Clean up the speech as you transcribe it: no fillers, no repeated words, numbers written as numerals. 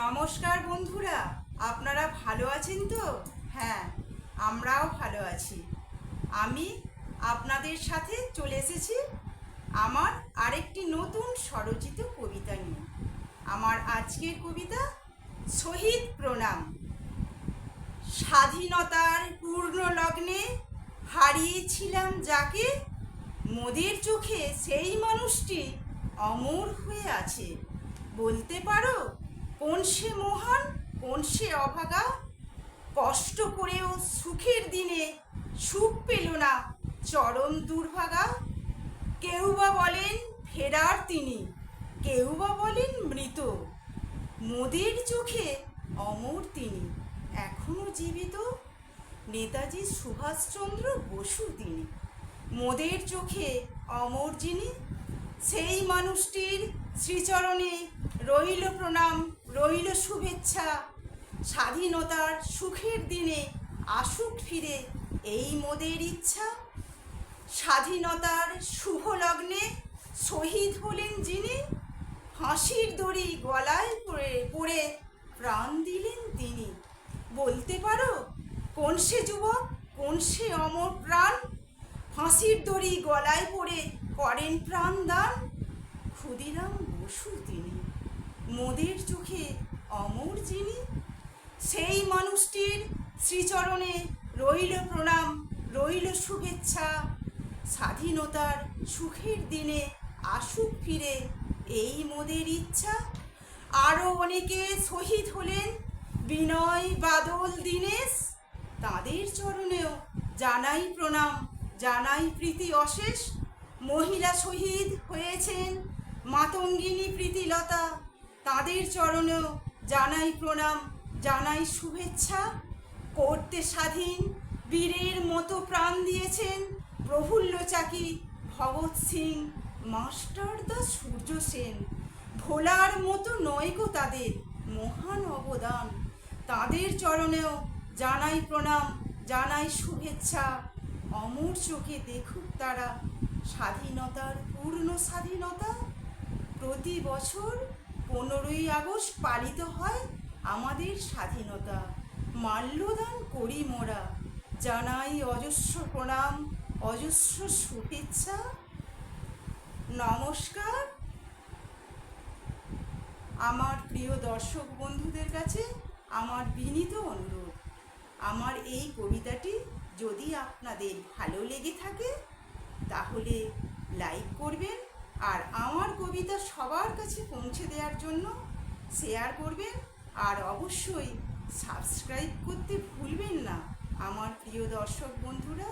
নমস্কার বন্ধুরা, আপনারা ভালো আছেন তো? হ্যাঁ, আমরাও ভালো আছি। আমি আপনাদের সাথে চলে এসেছি আমার আরেকটি নতুন স্বরচিত কবিতা নিয়ে। আমার আজকের কবিতা শহীদ প্রণাম। স্বাধীনতার পূর্ণ লগ্নে হারিয়েছিলাম যাকে, মোদের চোখে সেই মানুষটি অমর হয়ে আছে। বলতে পারো কোন সে মহান, কোন সে অভাগা? কষ্ট করেও সুখের দিনে সুখ পেল না, চরম দুর্ভাগা। কেউ বা বলেন ফেরার তিনি, কেউ বা বলেন মৃত, মোদের চোখে অমর তিনি এখনো জীবিত। নেতাজি সুভাষচন্দ্র বসু তিনি, মোদের চোখে অমর যিনি। সেই মানুষটির শ্রীচরণে রইল প্রণাম, রইল শুভেচ্ছা। স্বাধীনতার সুখের দিনে আসুক ফিরে এই মোদের ইচ্ছা। স্বাধীনতার শুভ লগ্নে শহীদ হলেন যিনি, ফাঁসির দড়ি গলায় পড়ে প্রাণ দিলেন তিনি। বলতে পারো কোন সে যুবক, কোন সে অমর প্রাণ? ফাঁসির দড়ি গলায় পড়ে করেন প্রাণ দান। ক্ষুদিরাম বসু তিনি, মোদের চোখে অমর যিনি। সেই মানুষটির শ্রীচরণে রইল প্রণাম, রইল শুভেচ্ছা। স্বাধীনতার সুখের দিনে আসুক ফিরে এই মোদের ইচ্ছা। আরও অনেকে শহীদ হলেন, বিনয়, বাদল, দীনেশ। তাদের চরণেও জানাই প্রণাম, জানাই প্রীতি অশেষ। মহিলা শহীদ হয়েছেন মাতঙ্গিনী, প্রীতিলতা। তাদের চরণেও জানাই প্রণাম, জানাই শুভেচ্ছা। করতে স্বাধীন বীরের মতো প্রাণ দিয়েছেন প্রফুল্ল চাকি, ভগৎ সিং, মাস্টারদা, সূর্য সেন। ভোলার মতো নয়গো তাদের মহান অবদান। তাদের চরণেও জানাই প্রণাম, জানাই শুভেচ্ছা। অমর চোখে দেখুক তারা স্বাধীনতার পূর্ণ স্বাধীনতা। প্রতি বছর 15ই আগস্ট পালিত হয় আমাদের স্বাধীনতা। মাল্যদান করি মোরা, জানাই অজস্র প্রণাম, অজস্র শুভেচ্ছা। নমস্কার। আমার প্রিয় দর্শক বন্ধুদের কাছে আমার বিনীত অনুরোধ, আমার এই কবিতাটি যদি আপনাদের ভালো লেগে থাকে তাহলে লাইক করবেন, আর আমার কবিতা সবার কাছে পৌঁছে দেওয়ার জন্য শেয়ার করবেন, আর অবশ্যই সাবস্ক্রাইব করতে ভুলবেন না আমার প্রিয় দর্শক বন্ধুরা।